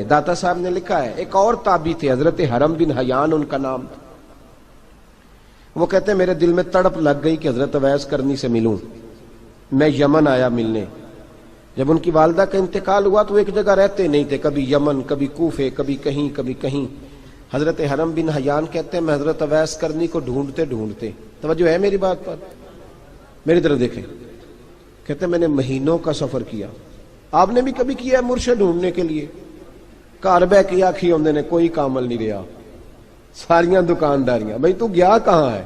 داتا صاحب نے لکھا ہے ایک اور تابعی تھے حضرت حرم بن حیان ان کا نام تھا. وہ کہتے ہیں میرے دل میں تڑپ لگ گئی کہ حضرت اویس کرنی سے ملوں. میں یمن آیا ملنے. جب ان کی والدہ کا انتقال ہوا تو وہ ایک جگہ رہتے نہیں تھے, کبھی یمن کبھی کوفے کبھی کہیں. حضرت حرم بن حیان کہتے ہیں میں حضرت اویس کرنی کو ڈھونڈتے توجہ ہے میری بات پر, میری طرف دیکھیں. کہتے ہیں میں نے مہینوں کا سفر کیا. آپ نے بھی کبھی کیا ہے مرشد ڈھونڈنے کے لیے؟ گھر بہ کے آکھی ہوندے نے کوئی کامل نہیں رہا, ساریاں دکانداریاں. بھائی تو گیا کہاں ہے؟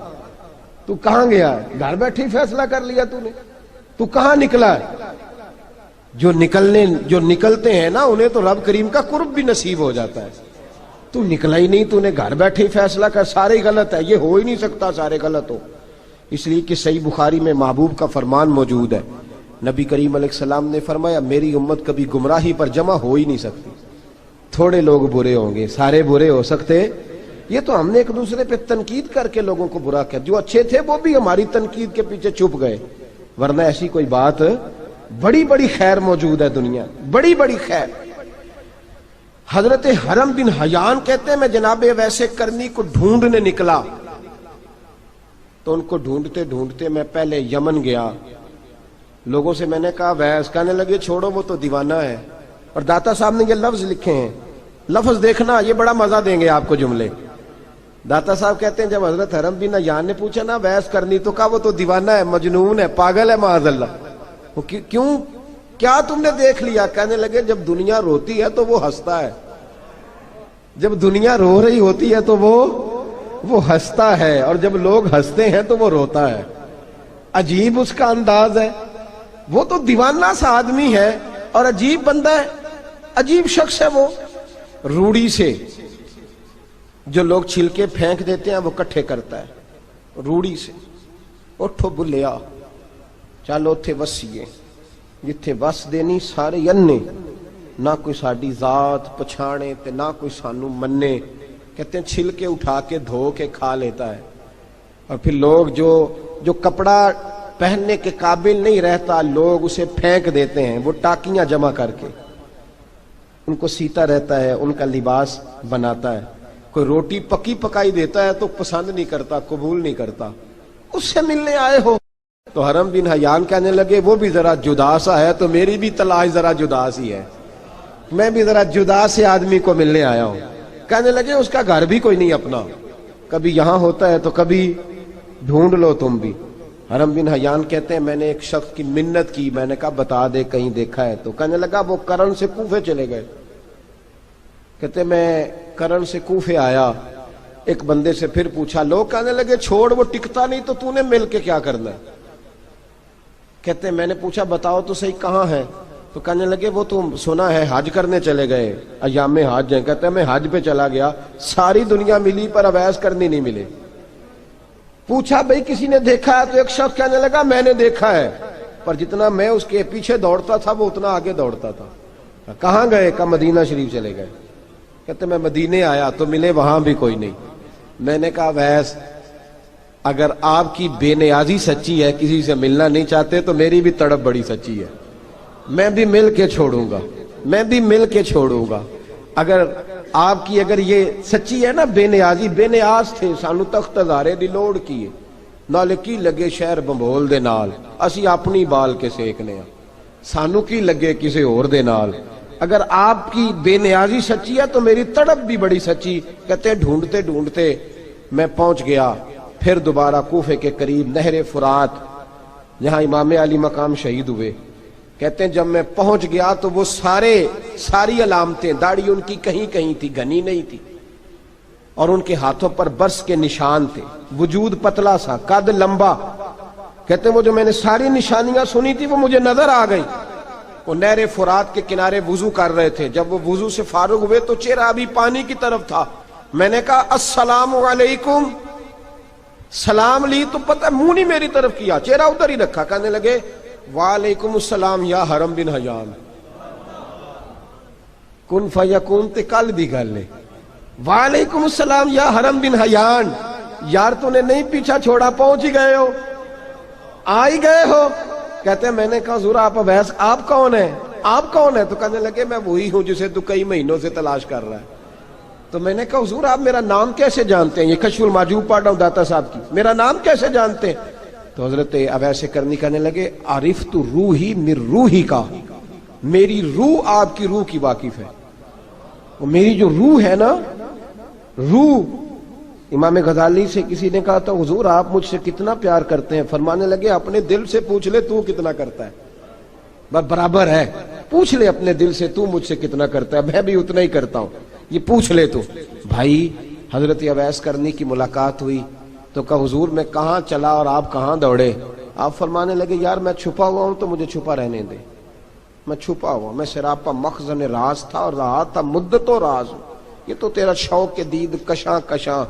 تو کہاں گیا ہے؟ گھر بیٹھے فیصلہ کر لیا تو نے؟ تو کہاں نکلا ہے؟ جو نکلتے ہیں نا انہیں تو رب کریم کا قرب بھی نصیب ہو جاتا ہے. تو نکلا ہی نہیں, تو نے گھر بیٹھے فیصلہ کر سارے غلط ہے. یہ ہو ہی نہیں سکتا سارے غلط ہو, اس لیے کہ صحیح بخاری میں محبوب کا فرمان موجود ہے. نبی کریم علیہ السلام نے فرمایا میری امت کبھی گمراہی پر جمع ہو ہی نہیں سکتی. تھوڑے لوگ برے ہوں گے, سارے برے ہو سکتے. یہ تو ہم نے ایک دوسرے پہ تنقید کر کے لوگوں کو برا کیا. جو اچھے تھے وہ بھی ہماری تنقید کے پیچھے چھپ گئے, ورنہ ایسی کوئی بات. بڑی خیر موجود ہے دنیا, بڑی خیر. حضرت حرم بن حیان کہتے ہیں میں جناب ویسے کرنی کو ڈھونڈنے نکلا. تو ان کو ڈھونڈتے میں پہلے یمن گیا. لوگوں سے میں نے کہا ویس, کہنے لگے چھوڑو وہ تو دیوانہ ہے. اور داتا صاحب نے یہ لفظ لکھے ہیں, لفظ دیکھنا یہ بڑا مزہ دیں گے آپ کو جملے. داتا صاحب کہتے ہیں جب حضرت حرم بن حیان نے پوچھا نا ویس کرنی, تو کہا وہ تو دیوانہ ہے, مجنون ہے, پاگل ہے معاذ اللہ. کیوں, کیا تم نے دیکھ لیا؟ کہنے لگے جب دنیا روتی ہے تو وہ ہنستا ہے, جب دنیا رو رہی ہوتی ہے تو وہ ہنستا ہے, اور جب لوگ ہنستے ہیں تو وہ روتا ہے. عجیب اس کا انداز ہے. وہ تو دیوانہ سا آدمی ہے اور عجیب بندہ ہے, عجیب شخص ہے. وہ روڑی سے جو لوگ چھلکے پھینک دیتے ہیں وہ کٹھے کرتا ہے. روڑی سے اٹھو بلیا چلو تھے وسیے جتھے وس دینی سارے ینے, نہ کوئی ساڈی ذات پچھانے تے نہ کوئی سانو منے. کہتے ہیں چھلکے اٹھا کے دھو کے کھا لیتا ہے. اور پھر لوگ جو کپڑا پہننے کے قابل نہیں رہتا لوگ اسے پھینک دیتے ہیں, وہ ٹاکیاں جمع کر کے ان کو سیتا رہتا ہے, ان کا لباس بناتا ہے. کوئی روٹی پکی پکائی دیتا ہے تو پسند نہیں کرتا, قبول نہیں کرتا. اس سے ملنے آئے ہو. تو حرم بن حیان کہنے لگے وہ بھی ذرا جدا سا ہے تو میری بھی تلاش ذرا جدا سی ہے, میں بھی ذرا جدا سے آدمی کو ملنے آیا ہوں. کہنے لگے اس کا گھر بھی کوئی نہیں اپنا, کبھی یہاں ہوتا ہے تو کبھی ڈھونڈ لو تم بھی. حرم بن حیان کہتے ہیں میں نے ایک شخص کی منت کی, میں نے کہا بتا دے کہیں دیکھا ہے. تو کہنے لگا وہ کرن سے کوفے چلے گئے. کہتے میں کرن سے کوفے آیا, ایک بندے سے پھر پوچھا. لوگ کہنے لگے چھوڑ وہ ٹکتا نہیں تو تو نے مل کے کیا کرنا ہے. کہتے میں نے پوچھا بتاؤ تو صحیح کہاں ہے. تو کہنے لگے وہ تو سنا ہے حج کرنے چلے گئے, ایام حج ہیں. کہتے میں حج پہ چلا گیا, ساری دنیا ملی پر اویس کرنی نہیں ملے. پوچھا بھئی کسی نے دیکھا ہے؟ تو ایک شخص کہنے لگا میں نے دیکھا ہے, پر جتنا میں اس کے پیچھے دوڑتا تھا وہ اتنا آگے دوڑتا تھا. کہاں گئے؟ کہ مدینہ شریف چلے گئے. کہتے میں مدینے آیا تو ملے وہاں بھی کوئی نہیں. میں نے کہا ویس اگر آپ کی بے نیازی سچی ہے, کسی سے ملنا نہیں چاہتے, تو میری بھی تڑپ بڑی سچی ہے. میں بھی مل کے چھوڑوں گا, اگر آپ کی یہ سچی ہے نا بے نیازی, بے نیاز تھے سانو تخت ہزارے دی لوڑ کی نال کی لگے شہر بمبول دے نال, اسی اپنی بال کے سیکنے ہیں, سانو کی لگے کسی اور دے نال. اگر آپ کی بے نیازی سچی ہے تو میری تڑپ بھی بڑی سچی. کہتے ڈھونڈتے میں پہنچ گیا. پھر دوبارہ کوفے کے قریب نہر فرات جہاں امام علی مقام شہید ہوئے. کہتے ہیں جب میں پہنچ گیا تو وہ ساری علامتیں, داڑھی ان کی کہیں تھی, گھنی نہیں تھی, اور ان کے ہاتھوں پر برس کے نشان تھے. وجود پتلا سا, قد لمبا. کہتے ہیں وہ جو میں نے ساری نشانیاں سنی تھی وہ مجھے نظر آ گئی. وہ نہر فرات کے کنارے وضو کر رہے تھے. جب وہ وضو سے فارغ ہوئے تو چہرہ ابھی پانی کی طرف تھا. میں نے کہا السلام علیکم, سلام لی تو پتہ منہ نہیں میری طرف کیا, چہرہ ادھر ہی رکھا. کہنے لگے وعلیکم السلام یا حرم بن حیان. کن فیکون تے کل دی گل ہے. وعلیکم السلام یا حرم بن حیان. یار تو نے نہیں پیچھا چھوڑا, پہنچ ہی گئے ہو. کہتے ہیں میں نے کہا حضور آپ اویس آپ کون ہیں؟ آپ کون ہے؟ تو کہنے لگے میں وہی ہوں جسے تو کئی مہینوں سے تلاش کر رہا ہے. تو میں نے کہا حضور آپ میرا نام کیسے جانتے ہیں؟ یہ کشف المحجوب پڑھ رہا ہوں داتا صاحب کی، میرا نام کیسے جانتے ہیں؟ تو حضرت اویس کرنی کہنے لگے عرفت روحی من روحی کا، میری روح آپ کی روح کی واقف ہے. وہ میری جو روح ہے نا، روح. امام غزالی سے کسی نے کہا تھا حضور آپ مجھ سے کتنا پیار کرتے ہیں؟ فرمانے لگے اپنے دل سے پوچھ لے تو کتنا کرتا ہے، بس برابر ہے. پوچھ لے اپنے دل سے تو مجھ سے کتنا کرتا ہے، میں بھی اتنا ہی کرتا ہوں، یہ پوچھ لے تو. بھائی حضرت اویس کرنی کی ملاقات ہوئی تو کہا حضور میں کہاں چلا اور آپ کہاں دوڑے؟ آپ فرمانے لگے یار میں چھپا ہوا ہوں تو مجھے چھپا رہنے دے، میں چھپا ہوا، میں سراپا مخزن راز تھا اور رہا تھا مدتوں راز. یہ تو تیرا شوق کے دید کشاں کشاں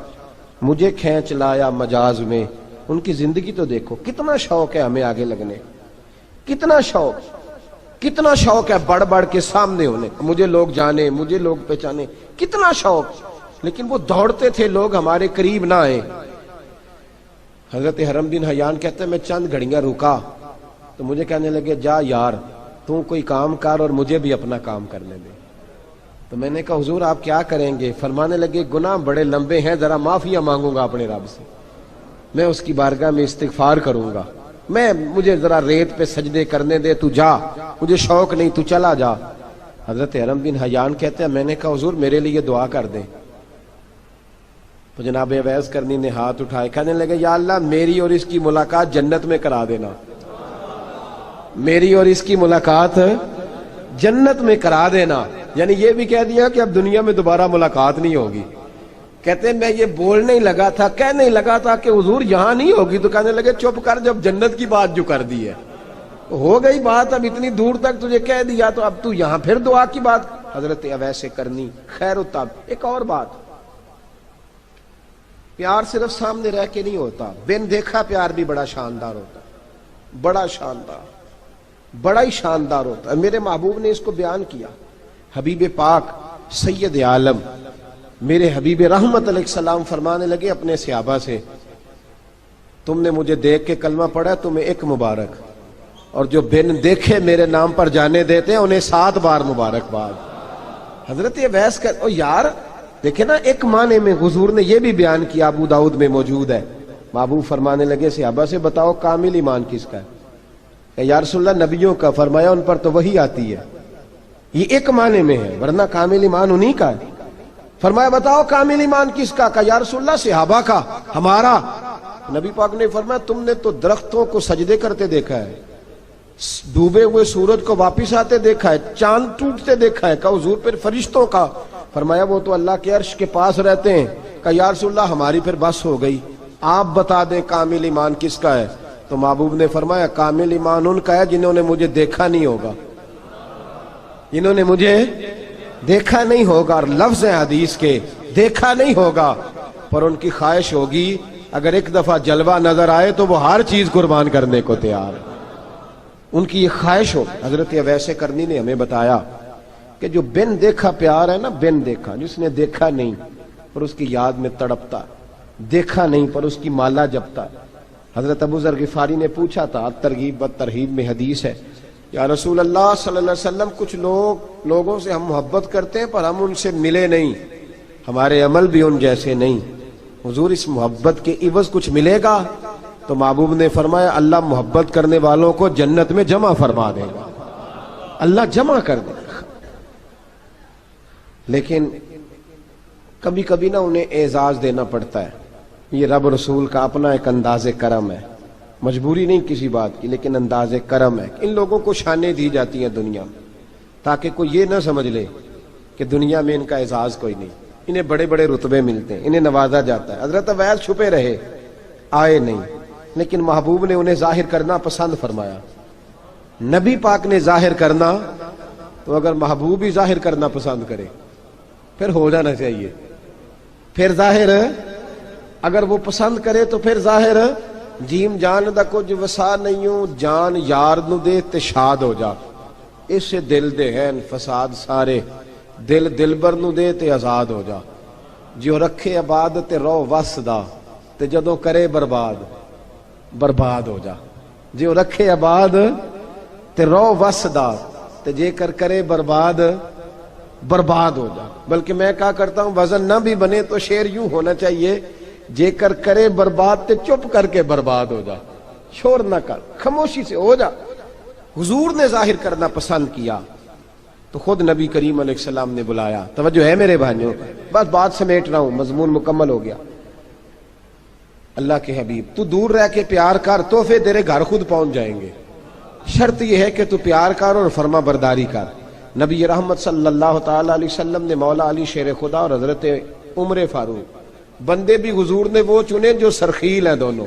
مجھے کھینچ لایا مجاز میں. ان کی زندگی تو دیکھو، کتنا شوق ہے ہمیں آگے لگنے، کتنا شوق ہے بڑھ بڑھ کے سامنے ہونے، مجھے لوگ جانے، مجھے لوگ پہچانے، کتنا شوق. لیکن وہ دوڑتے تھے لوگ ہمارے قریب نہ آئے. حضرت حرم بن حیان کہتے ہیں میں چند گھڑیاں رکا تو مجھے کہنے لگے جا یار تو کوئی کام کر اور مجھے بھی اپنا کام کرنے دے. تو میں نے کہا حضور آپ کیا کریں گے؟ فرمانے لگے گناہ بڑے لمبے ہیں، ذرا معافیا مانگوں گا اپنے رب سے، میں اس کی بارگاہ میں استغفار کروں گا، مجھے ذرا ریت پہ سجدے کرنے دے، تو جا، مجھے شوق نہیں، تو چلا جا. حضرت حرم بن حیان کہتے ہیں میں نے کہا حضور میرے لیے دعا کر دیں. تو جناب اویس کرنی نے ہاتھ اٹھائے، کہنے لگے یا اللہ میری اور اس کی ملاقات جنت میں کرا دینا، میری اور اس کی ملاقات جنت میں کرا دینا. یعنی یہ بھی کہہ دیا کہ اب دنیا میں دوبارہ ملاقات نہیں ہوگی. کہتے ہیں میں یہ بولنے ہی لگا تھا، کہنے ہی لگا تھا کہ حضور یہاں نہیں ہوگی. تو کہنے لگے چپ کر، جب جنت کی بات جو کر دی ہے ہو گئی بات، اب اتنی دور تک تجھے کہہ دیا تو اب تو یہاں پھر دعا کی بات. حضرت اویس کرنی خیر التاب. ایک اور بات، پیار صرف سامنے رہ کے نہیں ہوتا، بن دیکھا پیار بھی بڑا شاندار ہوتا ہے، بڑا شاندار، بڑا ہی شاندار ہوتا ہے. میرے محبوب نے اس کو بیان کیا. حبیب پاک سید عالم میرے حبیب رحمت علیہ السلام فرمانے لگے اپنے صحابہ سے تم نے مجھے دیکھ کے کلمہ پڑھا تمہیں ایک مبارک، اور جو بن دیکھے میرے نام پر جانے دیتے ہیں انہیں 7 بار مبارکباد. حضرت اویس کا یار دیکھیں نا، ایک معنی میں حضور نے یہ بھی بیان کیا، ابو داؤد میں موجود ہے. محبوب فرمانے لگے صحابہ سے بتاؤ کامل ایمان کس کا ہے؟ یا رسول اللہ نبیوں کا. فرمایا ان پر تو وہی آتی ہے. یہ ایک معنی میں ہے، ورنہ کامل ایمان انہی کا ہے. فرمایا بتاؤ کامل ایمان کس کا؟ یا رسول اللہ صحابہ کا، ہمارا. نبی پاک نے فرمایا تم نے تو درختوں کو سجدے کرتے دیکھا ہے، ڈوبے ہوئے سورج کو واپس آتے دیکھا ہے، چاند ٹوٹتے دیکھا ہے. کہا حضور پھر فرشتوں کا؟ فرمایا وہ تو اللہ کے عرش کے پاس رہتے ہیں. کہا یا رسول اللہ ہماری پھر بس ہو گئی، آپ بتا دیں کامل ایمان کس کا ہے. تو محبوب نے فرمایا کامل ایمان ان کا ہے جنہوں نے مجھے دیکھا نہیں ہوگا، جنہوں نے مجھے دیکھا نہیں ہوگا. اور لفظ ہیں حدیث کے، دیکھا نہیں ہوگا پر ان کی خواہش ہوگی اگر ایک دفعہ جلوہ نظر آئے تو وہ ہر چیز قربان کرنے کو تیار. ان کی یہ خواہش ہو. حضرت اویس کرنی نے ہمیں بتایا کہ جو بن دیکھا پیار ہے نا، بن دیکھا، جس نے دیکھا نہیں پر اس کی یاد میں تڑپتا، دیکھا نہیں پر اس کی مالا جپتا. حضرت ابو ذر غفاری نے پوچھا تھا، ترغیب و ترہیب میں حدیث ہے، یا رسول اللہ صلی اللہ علیہ وسلم کچھ لوگوں سے ہم محبت کرتے ہیں پر ہم ان سے ملے نہیں، ہمارے عمل بھی ان جیسے نہیں، حضور اس محبت کے عوض کچھ ملے گا؟ تو محبوب نے فرمایا اللہ محبت کرنے والوں کو جنت میں جمع فرما دے گا، اللہ جمع کر دے گا. لیکن کبھی کبھی نہ انہیں اعزاز دینا پڑتا ہے. یہ رب رسول کا اپنا ایک انداز کرم ہے، مجبوری نہیں کسی بات کی، لیکن انداز کرم ہے. ان لوگوں کو شانیں دی جاتی ہیں دنیا میں تاکہ کوئی یہ نہ سمجھ لے کہ دنیا میں ان کا اعزاز کوئی نہیں. انہیں بڑے بڑے رتبے ملتے ہیں، انہیں نوازا جاتا ہے. حضرت اویس چھپے رہے، آئے نہیں، لیکن محبوب نے انہیں ظاہر کرنا پسند فرمایا. نبی پاک نے ظاہر کرنا تو اگر محبوب ہی ظاہر کرنا پسند کرے پھر ہو جانا چاہیے. پھر ظاہر اگر وہ پسند کرے تو پھر ظاہر جیم جان دا کچھ وسا نہیں جان یار نو دے تے شاد ہو جا، اس سے دل دے ہیں فساد سارے، دل دلبر نو دے تے آزاد ہو جا. جو رکھے آباد تے رو وس دا تے جدوں کرے برباد برباد ہو جا. جو رکھے آباد تے رو وس دا تے جے کر کرے برباد برباد ہو جا. بلکہ میں کہا کرتا ہوں وزن نہ بھی بنے تو شعر یوں ہونا چاہیے جے کر کرے برباد تے چپ کر کے برباد ہو جا. شور نہ کر, خاموشی سے ہو جا. حضور نے ظاہر کرنا پسند کیا تو خود نبی کریم علیہ السلام نے بلایا. توجہ ہے میرے بھائیوں, بس بات سمیٹ رہا ہوں, مضمون مکمل ہو گیا. اللہ کے حبیب تو دور رہ کے پیار کر, تحفے تیرے گھر خود پہنچ جائیں گے. شرط یہ ہے کہ تو پیار کر اور فرما برداری کر. نبی رحمت صلی اللہ تعالی علیہ وسلم نے مولا علی شیر خدا اور حضرت عمر فاروق, بندے بھی حضور نے وہ چنے جو سرخیل ہیں دونوں,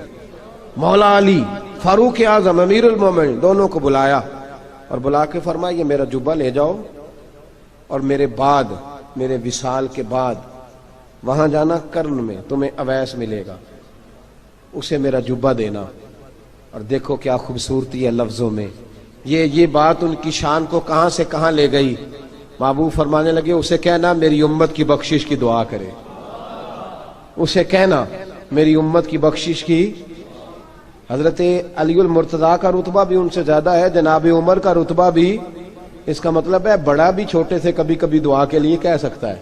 مولا علی فاروق اعظم امیر المومنین, دونوں کو بلایا اور بلا کے فرمایا یہ میرا جبہ لے جاؤ اور میرے بعد, میرے وصال کے بعد وہاں جانا کرن میں تمہیں اویس ملے گا, اسے میرا جبہ دینا. اور دیکھو کیا خوبصورتی ہے لفظوں میں. یہ بات ان کی شان کو کہاں سے کہاں لے گئی. محبوب فرمانے لگے اسے کہنا میری امت کی بخشش کی دعا کرے, اسے کہنا میری امت کی بخشش کی. حضرت علی المرتضیٰ کا رتبہ بھی ان سے زیادہ ہے, جناب عمر کا رتبہ بھی. اس کا مطلب ہے بڑا بھی چھوٹے سے کبھی کبھی دعا کے لیے کہہ سکتا ہے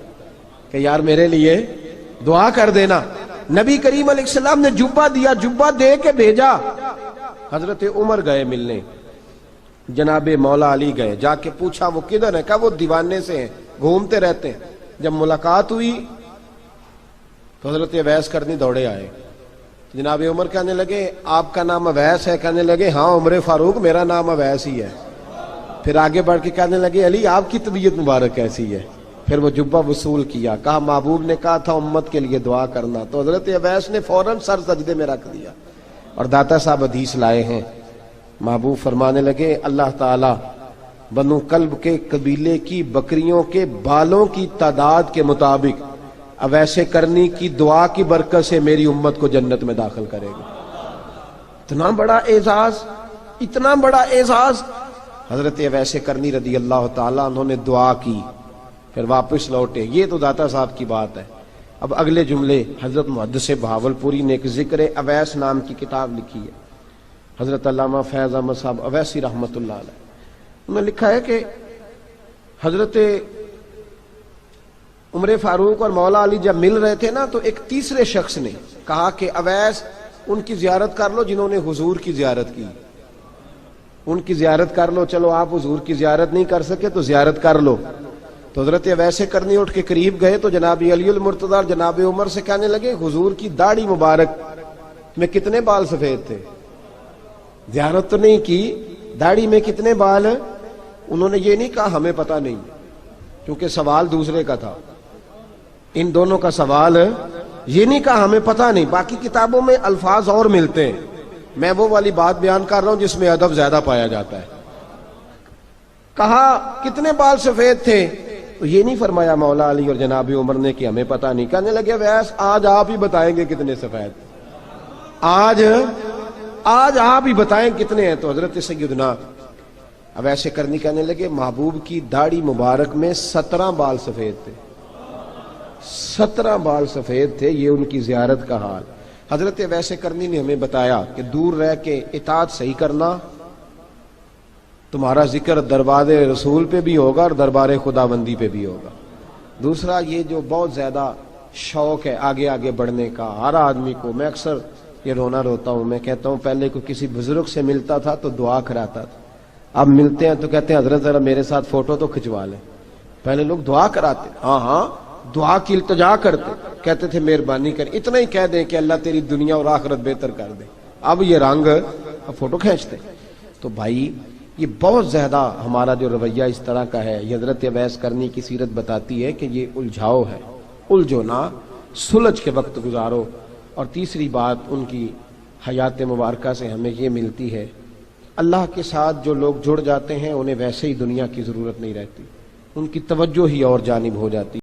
کہ یار میرے لیے دعا کر دینا. نبی کریم علیہ السلام نے جبہ دیا, جبہ دے کے بھیجا. حضرت عمر گئے ملنے, جناب مولا علی گئے, جا کے پوچھا وہ کدھر ہے, کہا وہ دیوانے سے ہیں, گھومتے رہتے ہیں. جب ملاقات ہوئی تو حضرت اویس کرنی دوڑے آئے. جناب عمر کہنے لگے آپ کا نام اویس ہے؟ کہنے لگے ہاں عمر فاروق میرا نام اویس ہی ہے. پھر آگے بڑھ کے کہنے لگے علی آپ کی طبیعت مبارک کیسی ہے؟ پھر وہ جبہ وصول کیا, کہا محبوب نے کہا تھا امت کے لیے دعا کرنا. تو حضرت اویس نے فوراً سر سجدے میں رکھ دیا. اور داتا صاحب حدیث لائے ہیں, محبوب فرمانے لگے اللہ تعالی بنو کلب کے قبیلے کی بکریوں کے بالوں کی تعداد کے مطابق اویسے کرنی کی دعا کی برکت سے میری امت کو جنت میں داخل کرے گا. اتنا بڑا اعزاز, اتنا اعزاز اعزاز. حضرت اویسے کرنی رضی اللہ تعالیٰ انہوں نے دعا کی, پھر واپس لوٹے. یہ تو داتا صاحب کی بات ہے. اب اگلے جملے حضرت محدث بہاولپوری نے ایک ذکر اویس نام کی کتاب لکھی ہے, حضرت علامہ فیض احمد صاحب اویسی رحمت اللہ علیہ. انہوں نے لکھا ہے کہ حضرت عمر فاروق اور مولا علی جب مل رہے تھے نا تو ایک تیسرے شخص نے کہا کہ اویس ان کی زیارت کر لو جنہوں نے حضور کی زیارت کی, ان کی زیارت کر لو. چلو آپ حضور کی زیارت نہیں کر سکے تو زیارت کر لو. تو حضرت اویسے کرنی اٹھ کے قریب گئے تو جناب علی المرتضیٰ اور جناب عمر سے کہنے لگے حضور کی داڑھی مبارک میں کتنے بال سفید تھے؟ زیارت تو نہیں کی, داڑھی میں کتنے بال؟ انہوں نے یہ نہیں کہا ہمیں پتہ نہیں, کیونکہ سوال دوسرے کا تھا. ان دونوں کا سوال یہ نہیں کہا ہمیں پتہ نہیں. باقی کتابوں میں الفاظ اور ملتے ہیں, میں وہ والی بات بیان کر رہا ہوں جس میں ادب زیادہ پایا جاتا ہے. کہا کتنے بال سفید تھے؟ تو یہ نہیں فرمایا مولا علی اور جناب عمر نے کہ ہمیں پتہ نہیں. کہنے لگے ویس آج آپ ہی بتائیں گے کتنے سفید, آج آپ ہی بتائیں کتنے ہیں. تو حضرت سیدنا اویس کرنی کہنے لگے محبوب کی داڑھی مبارک میں 17 بال سفید تھے, 17 بال سفید تھے. یہ ان کی زیارت کا حال. حضرت اویس کرنی نے ہمیں بتایا کہ دور رہ کے اطاعت صحیح کرنا, تمہارا ذکر دربار رسول پہ بھی ہوگا اور دربار خداوندی پہ بھی ہوگا. دوسرا یہ جو بہت زیادہ شوق ہے آگے آگے بڑھنے کا ہر آدمی کو, میں اکثر یہ روتا ہوں, میں کہتا ہوں پہلے کو کسی بزرگ سے ملتا تھا تو دعا کراتا تھا, اب ملتے ہیں تو کہتے ہیں حضرت ذرا میرے ساتھ فوٹو تو کھنچوا لیں. پہلے لوگ دعا کراتے, ہاں دعا کی التجا کرتے, کہتے تھے مہربانی کر, اتنا ہی کہہ دیں کہ اللہ تیری دنیا اور آخرت بہتر کر دے. اب یہ رنگ اب فوٹو کھینچتے. تو بھائی یہ بہت زیادہ ہمارا جو رویہ اس طرح کا ہے, یہ حضرت اویس کرنی کی سیرت بتاتی ہے کہ یہ الجھاؤ ہے. الجھو نہ, سلجھ کے وقت گزارو. اور تیسری بات ان کی حیات مبارکہ سے ہمیں یہ ملتی ہے, اللہ کے ساتھ جو لوگ جڑ جاتے ہیں انہیں ویسے ہی دنیا کی ضرورت نہیں رہتی, ان کی توجہ ہی اور جانب ہو جاتی.